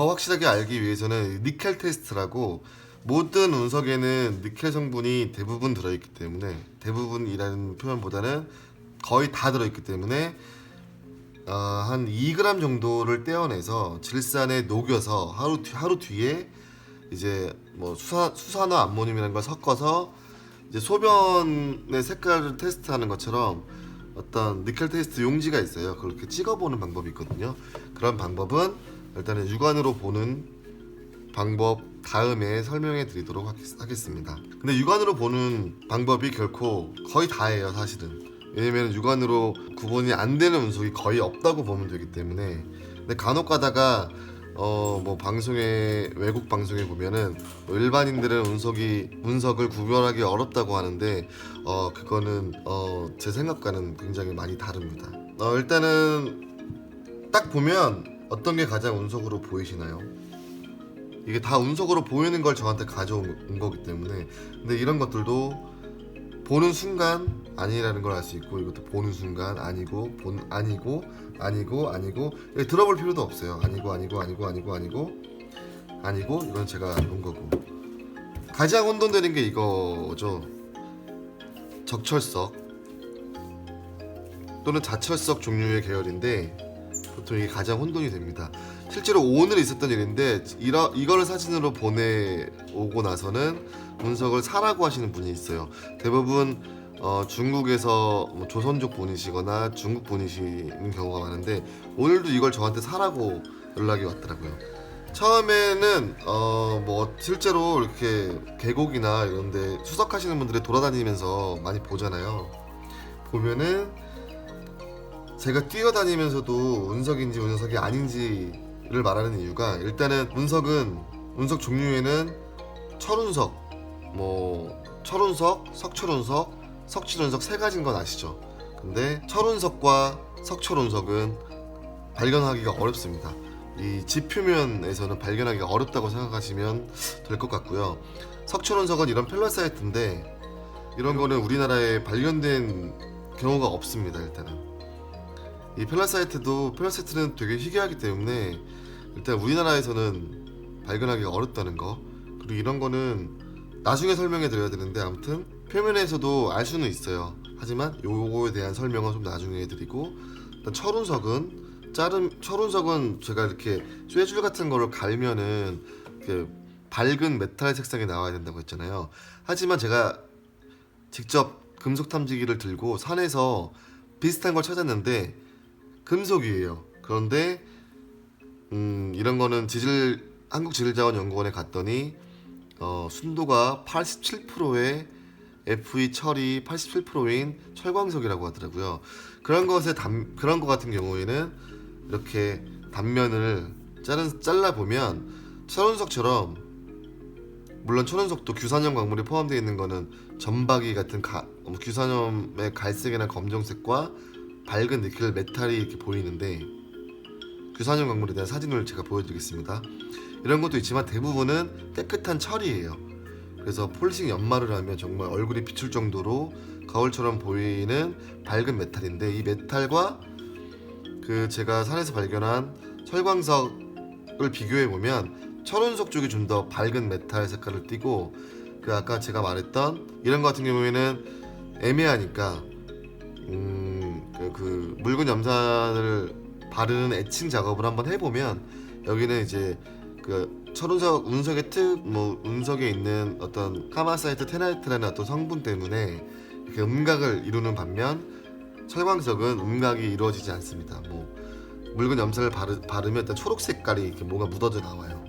더 확실하게 알기 위해서는 니켈 테스트라고, 모든 운석에는 니켈 성분이 대부분 들어있기 때문에, 대부분이라는 표현보다는 거의 다 들어있기 때문에 한 2g 정도를 떼어내서 질산에 녹여서 하루 뒤에 이제 뭐 수산화 암모늄이라는 걸 섞어서 이제 소변의 색깔을 테스트하는 것처럼 어떤 니켈 테스트 용지가 있어요. 그렇게 찍어보는 방법이 있거든요. 그런 방법은 일단은 육안으로 보는 방법 다음에 설명해 드리도록 하겠습니다. 근데 육안으로 보는 방법이 결코 거의 다예요, 사실은. 왜냐면 육안으로 구분이 안 되는 운석이 거의 없다고 보면 되기 때문에. 근데 간혹 가다가 뭐 방송에, 외국 방송에 보면은 뭐 일반인들은 운석을 구별하기 어렵다고 하는데 그거는 제 생각과는 굉장히 많이 다릅니다. 일단은 딱 보면 어떤 게 가장 운석으로 보이시나요? 이게 다 운석으로 보이는 걸 저한테 가져온 거기 때문에. 근데 이런 것들도 보는 순간 아니라는 걸 알 수 있고, 이것도 보는 순간 아니고, 아니고 들어볼 필요도 없어요. 아니고 이건 제가 놓은 거고. 가장 혼돈되는 게 이거죠. 적철석 또는 자철석 종류의 계열인데, 보통 이게 가장 혼돈이 됩니다. 실제로 오늘 있었던 일인데, 이거를 사진으로 보내오고 나서는 운석을 사라고 하시는 분이 있어요. 대부분 중국에서 뭐 조선족 분이시거나 중국 분이시는 경우가 많은데, 오늘도 이걸 저한테 사라고 연락이 왔더라고요. 처음에는 뭐 실제로 이렇게 계곡이나 이런데 수석하시는 분들이 돌아다니면서 많이 보잖아요. 보면은 제가 뛰어다니면서도 운석인지 운석이 아닌지를 말하는 이유가, 일단은 운석 종류에는 철운석, 뭐 철운석, 석철운석, 석칠운석 세 가지인 건 아시죠? 근데 철운석과 석철운석은 발견하기가 어렵습니다. 이 지표면에서는 발견하기가 어렵다고 생각하시면 될 것 같고요. 석철운석은 이런 펠라사이트인데, 이런 거는 우리나라에 발견된 경우가 없습니다. 일단은 이 펠라사이트는 되게 희귀하기 때문에 일단 우리나라에서는 발견하기가 어렵다는 거. 그리고 이런 거는 나중에 설명해 드려야 되는데, 아무튼 표면에서도 알 수는 있어요. 하지만 요거에 대한 설명은 좀 나중에 해드리고, 일단 철운석은 제가 이렇게 쇠줄 같은 거를 갈면은 이렇게 밝은 메탈 색상이 나와야 된다고 했잖아요. 하지만 제가 직접 금속 탐지기를 들고 산에서 비슷한 걸 찾았는데 금속이에요. 그런데 이런 거는 한국지질자원연구원에 갔더니 순도가 87%의 Fe 철이 87%인 철광석이라고 하더라고요. 그런 거 같은 경우에는 이렇게 단면을 잘라 보면 철운석처럼, 물론 철운석도 규산염 광물이 포함되어 있는 거는 점박이 같은 규산염의 갈색이나 검정색과 밝은 니켈 메탈이 이렇게 보이는데, 규산염 광물에 대한 사진을 제가 보여드리겠습니다. 이런 것도 있지만 대부분은 깨끗한 철이에요. 그래서 폴싱 연마를 하면 정말 얼굴이 비출 정도로 거울처럼 보이는 밝은 메탈인데, 이 메탈과 그 제가 산에서 발견한 철광석을 비교해 보면 철운석 쪽이 좀 더 밝은 메탈 색깔을 띠고, 그 아까 제가 말했던 이런 거 같은 경우에는 애매하니까 그 묽은 염산을 바르는 에칭 작업을 한번 해보면, 여기는 이제 그 철운석 운석에 있는 어떤 카마사이트 테나이트라는 어떤 성분 때문에 이렇게 음각을 이루는 반면, 철광석은 음각이 이루어지지 않습니다. 뭐 묽은 염산을 바르면 일단 초록 색깔이 이렇게 뭐가 묻어져 나와요.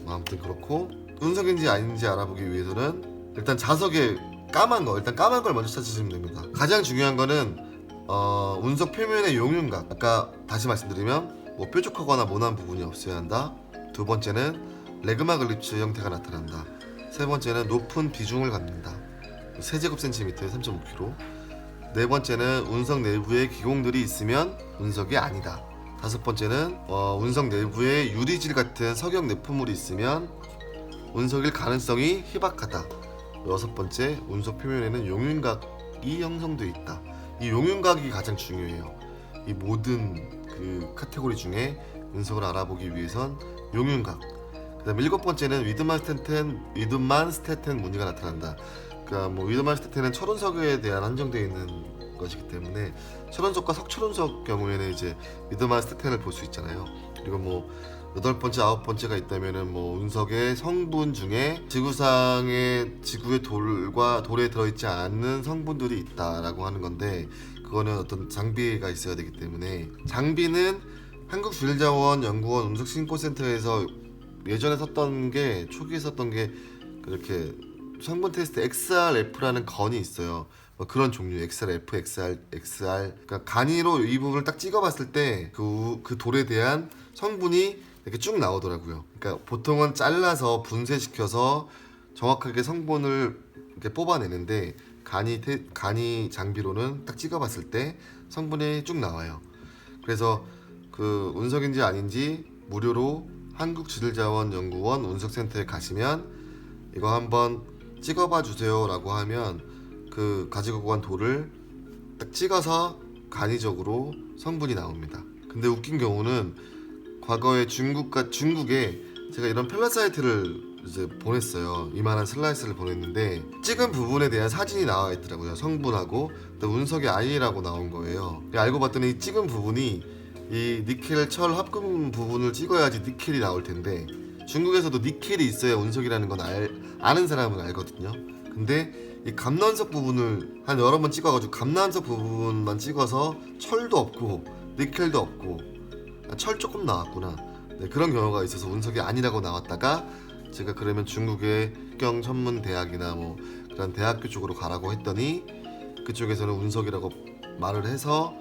아무튼 그렇고, 운석인지 아닌지 알아보기 위해서는 일단 자석에 까만 걸 먼저 찾으시면 됩니다. 가장 중요한 거는 운석 표면의 용융각. 아까 다시 말씀드리면 뭐 뾰족하거나 모난 부분이 없어야 한다. 두 번째는 레그마 글리츠 형태가 나타난다. 세 번째는 높은 비중을 갖는다. 세제곱센티미터에 3.5kg. 네 번째는 운석 내부에 기공들이 있으면 운석이 아니다. 다섯 번째는 운석 내부에 유리질 같은 석영 내포물이 있으면 운석일 가능성이 희박하다. 여섯 번째, 운석 표면에는 용융각이 형성되어 있다. 이 용융각이 가장 중요해요. 이 모든 그 카테고리 중에 운석을 알아보기 위해선 용윤각. 그다음 7번째는 위드만 스테텐 무늬가 나타난다. 그러니까 뭐 위드만 스테텐은 철운석에 대한 한정되어 있는 것이기 때문에 철운석과 석철운석 경우에는 이제 위드만 스테텐을 볼 수 있잖아요. 그리고 뭐 8번째, 9번째가 있다면은 뭐 운석의 성분 중에 지구의 돌에 들어있지 않는 성분들이 있다라고 하는 건데, 그거는 어떤 장비가 있어야 되기 때문에, 장비는 한국주일자원연구원 운석신고센터에서 예전에 초기에 썼던 게 그렇게 성분 테스트 XRF라는 건이 있어요. 뭐 그런 종류 XRF, XR. 그러니까 간이로 이 부분을 딱 찍어봤을 때 그 돌에 대한 성분이 이렇게 쭉 나오더라고요. 그러니까 보통은 잘라서 분쇄시켜서 정확하게 성분을 이렇게 뽑아내는데, 간이 장비로는 딱 찍어봤을 때 성분이 쭉 나와요. 그래서 그 운석인지 아닌지 무료로 한국지질자원연구원 운석센터에 가시면 이거 한번 찍어봐 주세요라고 하면 그 가지고 간 돌을 딱 찍어서 간이적으로 성분이 나옵니다. 근데 웃긴 경우는 과거에 중국에 제가 이런 플랫사이트를 이제 보냈어요. 이만한 슬라이스를 보냈는데 찍은 부분에 대한 사진이 나와 있더라고요. 성분하고 또 운석의 아이라고 나온 거예요. 알고 봤더니 이 찍은 부분이 이 니켈 철 합금 부분을 찍어야지 니켈이 나올 텐데, 중국에서도 니켈이 있어야 운석이라는 건 아는 사람은 알거든요. 근데 이 감난석 부분을 한 여러 번 찍어가지고 감난석 부분만 찍어서 철도 없고 니켈도 없고, 철 조금 나왔구나. 네, 그런 경우가 있어서 운석이 아니라고 나왔다가 제가 그러면 중국의 국경 전문 대학이나 뭐 그런 대학교 쪽으로 가라고 했더니 그쪽에서는 운석이라고 말을 해서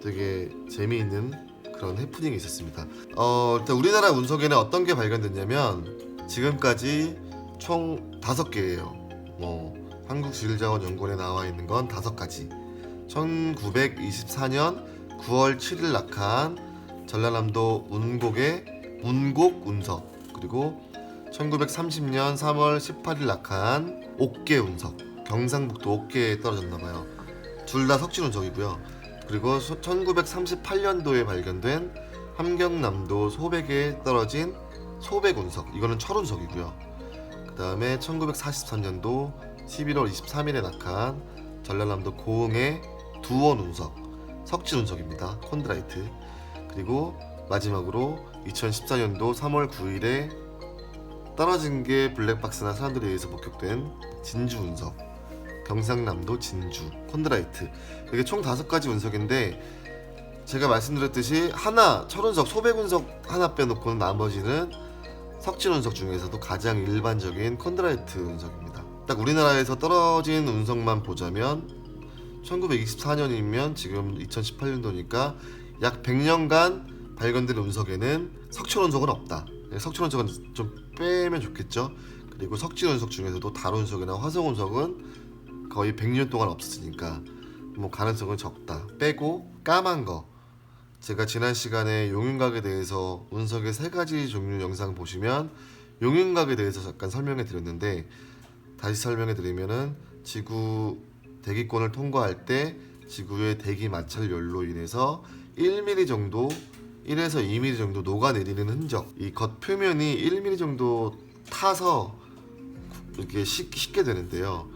되게 재미있는 그런 해프닝이 있었습니다. 일단 우리나라 운석에는 어떤 게 발견됐냐면 지금까지 총 5개예요. 뭐 한국지질자원연구원에 나와 있는 건 5가지. 1924년 9월 7일 낙한 전라남도 운곡 운석, 그리고 1930년 3월 18일 낙한 옥계 운석, 경상북도 옥계에 떨어졌나봐요. 둘 다 석진 운석이고요. 그리고 1938년도에 발견된 함경남도 소백에 떨어진 소백 운석, 이거는 철운석이고요. 그 다음에 1943년도 11월 23일에 낙한 전라남도 고흥의 두원 운석, 석진 운석입니다. 콘드라이트. 그리고 마지막으로 2014년도 3월 9일에 떨어진 게 블랙박스나 사람들에 의해서 목격된 진주 운석, 경상남도 진주, 콘드라이트. 이게 총 5가지 운석인데 제가 말씀드렸듯이 철운석, 소백운석 하나 빼놓고는 나머지는 석진운석 중에서도 가장 일반적인 콘드라이트 운석입니다. 딱 우리나라에서 떨어진 운석만 보자면 1924년이면 지금 2018년도니까 약 100년간 발견된 운석에는 석촌운석은 없다. 석촌운석은 좀 빼면 좋겠죠. 그리고 석진운석 중에서도 달운석이나 화성운석은 거의 100년 동안 없었으니까 뭐 가능성은 적다. 빼고 까만 거, 제가 지난 시간에 용윤각에 대해서 운석의 3가지 종류 영상 보시면 용윤각에 대해서 잠깐 설명해 드렸는데, 다시 설명해 드리면은 지구 대기권을 통과할 때 지구의 대기 마찰열로 인해서 1mm 정도, 1에서 2mm 정도 녹아내리는 흔적, 이 겉표면이 1mm 정도 타서 이렇게 쉽게 되는데요.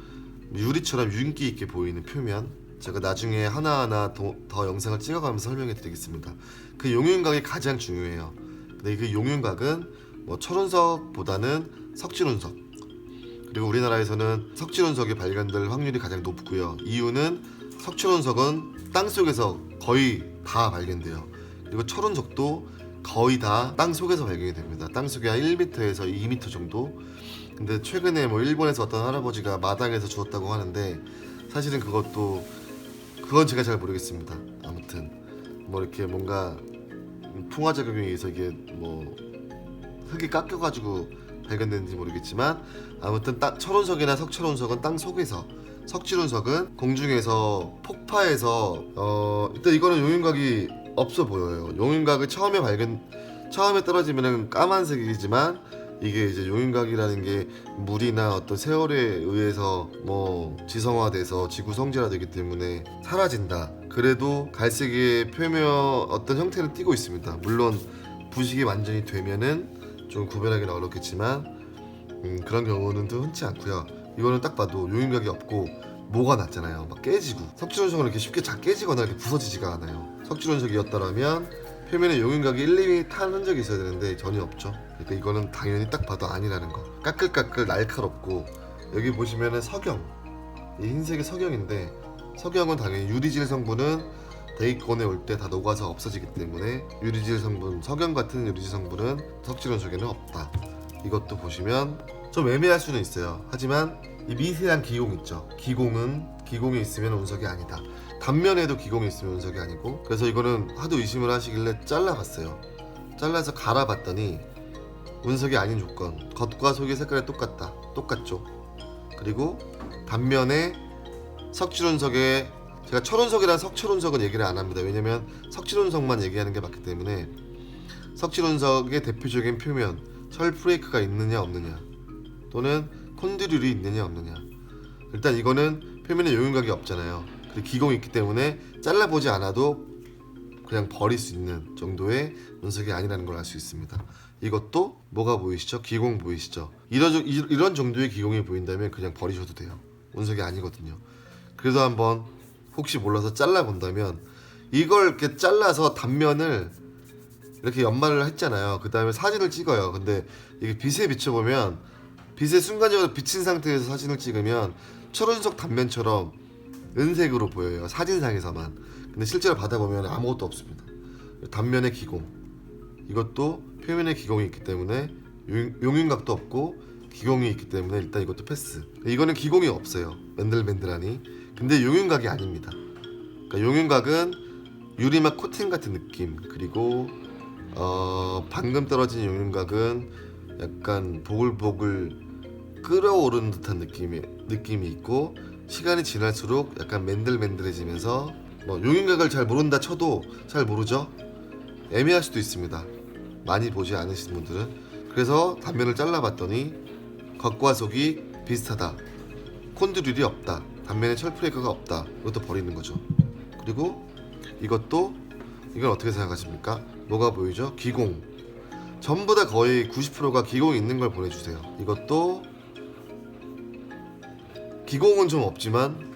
유리처럼 윤기 있게 보이는 표면, 제가 나중에 하나하나 더 영상을 찍어가면서 설명해 드리겠습니다. 그 용윤각이 가장 중요해요. 근데 그 용윤각은 뭐 철운석보다는 석진운석, 그리고 우리나라에서는 석진운석이 발견될 확률이 가장 높고요. 이유는 석진운석은 땅속에서 거의 다 발견돼요. 그리고 철운석도 거의 다 땅속에서 발견이 됩니다. 땅속에 한 1m에서 2m 정도. 근데 최근에 뭐 일본에서 어떤 할아버지가 마당에서 주웠다고 하는데, 사실은 그건 제가 잘 모르겠습니다. 아무튼 뭐 이렇게 뭔가 풍화작용에 의해서 이게 뭐 흙이 깎여가지고 발견됐는지 모르겠지만, 아무튼 철운석이나 석철운석은 땅 속에서, 석진운석은 공중에서 폭파해서 일단 이거는 용윤각이 없어 보여요. 용윤각을 처음에 떨어지면은 까만색이지만, 이게 이제 용윤각이라는 게 물이나 어떤 세월에 의해서 뭐 지성화돼서 지구 성질화 되기 때문에 사라진다. 그래도 갈색의 표면 어떤 형태는 띠고 있습니다. 물론 부식이 완전히 되면은 좀 구별하기는 어렵겠지만 그런 경우는 또 흔치 않고요. 이거는 딱 봐도 용인각이 없고 뭐가 났잖아요. 막 깨지고 석질운석은 이렇게 쉽게 잘 깨지거나 이렇게 부서지지가 않아요. 석질운석이었더라면 표면에 용인각이 1, 2mm 탄 흔적이 있어야 되는데 전혀 없죠. 그러니까 이거는 당연히 딱 봐도 아니라는 거. 까끌까끌 날카롭고 여기 보시면은 석영, 이 흰색이 석영인데 석영은 당연히 유리질 성분은 대기권에 올 때 다 녹아서 없어지기 때문에 유리질 성분, 석영 같은 유리질 성분은 석질운석에는 없다. 이것도 보시면 좀 애매할 수는 있어요. 하지만 이 미세한 기공 있죠. 기공이 있으면 운석이 아니다. 단면에도 기공이 있으면 운석이 아니고, 그래서 이거는 하도 의심을 하시길래 잘라봤어요. 잘라서 갈아봤더니 운석이 아닌 조건, 겉과 속의 색깔이 똑같죠. 그리고 단면에 석질운석에, 제가 철운석이랑 석철운석은 얘기를 안 합니다. 왜냐면 석질운석만 얘기하는 게 맞기 때문에. 석질운석의 대표적인 표면, 철 프레이크가 있느냐 없느냐, 또는 콘드릴이 있느냐 없느냐. 일단 이거는 표면에 용인각이 없잖아요. 그리고 기공이 있기 때문에 잘라보지 않아도 그냥 버릴 수 있는 정도의 운석이 아니라는 걸 알 수 있습니다. 이것도 뭐가 보이시죠? 기공 보이시죠? 이런 정도의 기공이 보인다면 그냥 버리셔도 돼요. 운석이 아니거든요. 그래서 한번 혹시 몰라서 잘라본다면, 이걸 이렇게 잘라서 단면을 이렇게 연마를 했잖아요. 그 다음에 사진을 찍어요. 근데 이게 빛에 비춰보면, 빛에 순간적으로 비친 상태에서 사진을 찍으면 철운석 단면처럼 은색으로 보여요. 사진상에서만. 근데 실제로 받아보면 아무것도 없습니다. 단면의 기공, 이것도 표면에 기공이 있기 때문에 용인각도 없고 기공이 있기 때문에 일단 이것도 패스. 이거는 기공이 없어요. 맨들맨들하니. 근데 용인각이 아닙니다. 그러니까 용인각은 유리막 코팅 같은 느낌, 그리고 방금 떨어진 용인각은 약간 보글보글 끓어오르는 듯한 느낌이 있고, 시간이 지날수록 약간 맨들맨들해지면서, 뭐 용인각을 잘 모른다 쳐도 잘 모르죠. 애매할 수도 있습니다. 많이 보지 않으신 분들은. 그래서 단면을 잘라봤더니 겉과 속이 비슷하다, 콘드릴이 없다, 단면에 철프레이크가 없다. 이것도 버리는 거죠. 그리고 이건 어떻게 생각하십니까? 뭐가 보이죠? 기공. 전부 다 거의 90%가 기공이 있는 걸 보내주세요. 이것도 기공은 좀 없지만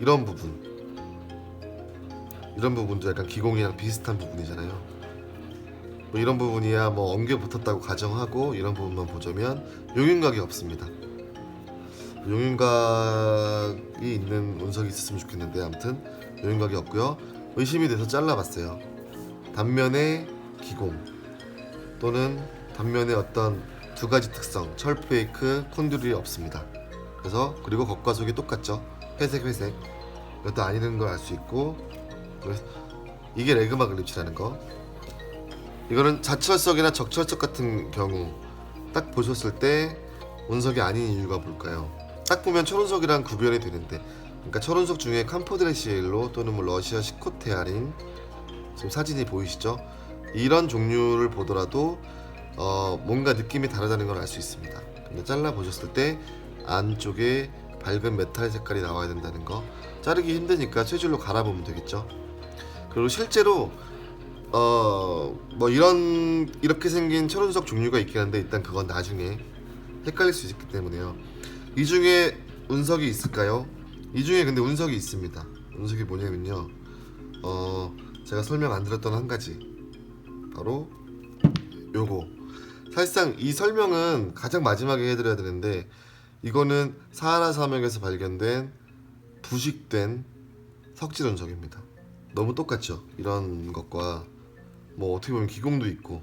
이런 부분도 약간 기공이랑 비슷한 부분이잖아요. 뭐 이런 부분이야 뭐 엉겨 붙었다고 가정하고, 이런 부분만 보자면 용인각이 없습니다. 용인각이 있는 운석이 있었으면 좋겠는데, 아무튼 용인각이 없고요. 의심이 돼서 잘라봤어요. 단면의 기공 또는 단면의 어떤 두 가지 특성, 철 페이크, 콘드릴이 없습니다. 그래서 그리고 겉과 속이 똑같죠. 회색. 이것도 아니라는 걸 알 수 있고, 그래서 이게 레그마 글립치라는 거. 이거는 자철석이나 적철석 같은 경우 딱 보셨을 때 운석이 아닌 이유가 뭘까요? 딱 보면 철운석이랑 구별이 되는데, 그러니까 철운석 중에 캄포드레시엘로 또는 뭐 러시아 시코테아린, 지금 사진이 보이시죠? 이런 종류를 보더라도 뭔가 느낌이 다르다는 걸 알 수 있습니다. 근데 잘라 보셨을 때 안쪽에 밝은 메탈 색깔이 나와야 된다는 거. 자르기 힘드니까 쇠줄로 갈아보면 되겠죠. 그리고 실제로 뭐 이렇게 생긴 철운석 종류가 있긴 한데, 일단 그건 나중에 헷갈릴 수 있기 때문에요. 이 중에 운석이 있을까요? 이 중에 근데 운석이 있습니다. 운석이 뭐냐면요, 제가 설명 안 드렸던 한 가지, 바로 요거. 사실상 이 설명은 가장 마지막에 해드려야 되는데, 이거는 사하라 사막에서 발견된 부식된 석질 운석입니다. 너무 똑같죠? 이런 것과 뭐 어떻게 보면 기공도 있고.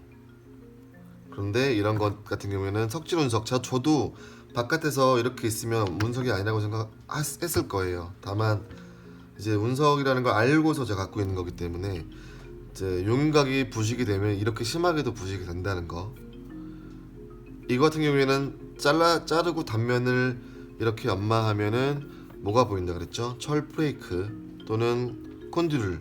그런데 이런 것 같은 경우에는 석질 운석, 저도 바깥에서 이렇게 있으면 운석이 아니라고 생각했을 거예요. 다만 이제 운석이라는 걸 알고서 제가 갖고 있는 거기 때문에, 이제 용인각이 부식이 되면 이렇게 심하게도 부식이 된다는 거. 이거 같은 경우에는 자르고 단면을 이렇게 연마하면은 뭐가 보인다 그랬죠? 철 프레이크 또는 콘드릴,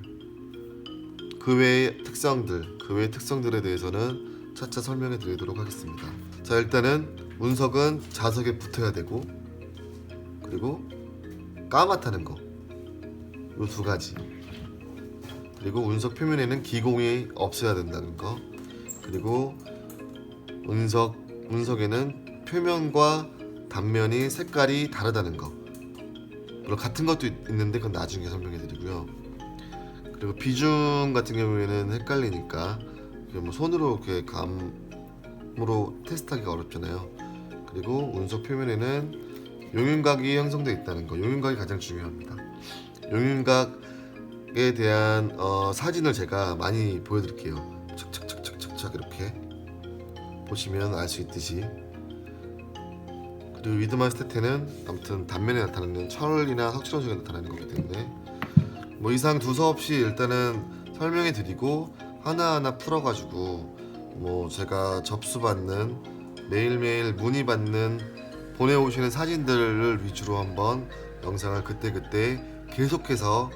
그 외의 특성들에 대해서는 차차 설명해 드리도록 하겠습니다. 자, 일단은 운석은 자석에 붙어야 되고, 그리고 까맣다는 거, 요 두 가지. 그리고 운석 표면에는 기공이 없어야 된다는 거. 그리고 운석에는 표면과 단면이 색깔이 다르다는 거. 물론 같은 것도 있는데 그건 나중에 설명해 드리고요. 그리고 비중 같은 경우에는 헷갈리니까 뭐 손으로 이렇게 감으로 테스트하기가 어렵잖아요. 그리고 운석 표면에는 용윤곽이 형성되어 있다는 거. 용윤곽이 가장 중요합니다. 용윤곽에 대한 사진을 제가 많이 보여드릴게요. 착착착착착 이렇게 보시면 알 수 있듯이. 그리고 위드만스테테는 아무튼 단면에 나타나는 철이나 석실원석에 나타나는 거기 때문에 뭐 이상 두서 없이 일단은 설명해 드리고 하나하나 풀어가지고 뭐 제가 접수받는 매일매일 문의받는 보내오시는 사진들을 위주로 한번 영상을 그때그때 계속해서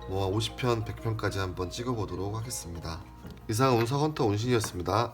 뭐 50편 100편까지 한번 찍어보도록 하겠습니다. 이상 운석 헌터 운신이었습니다.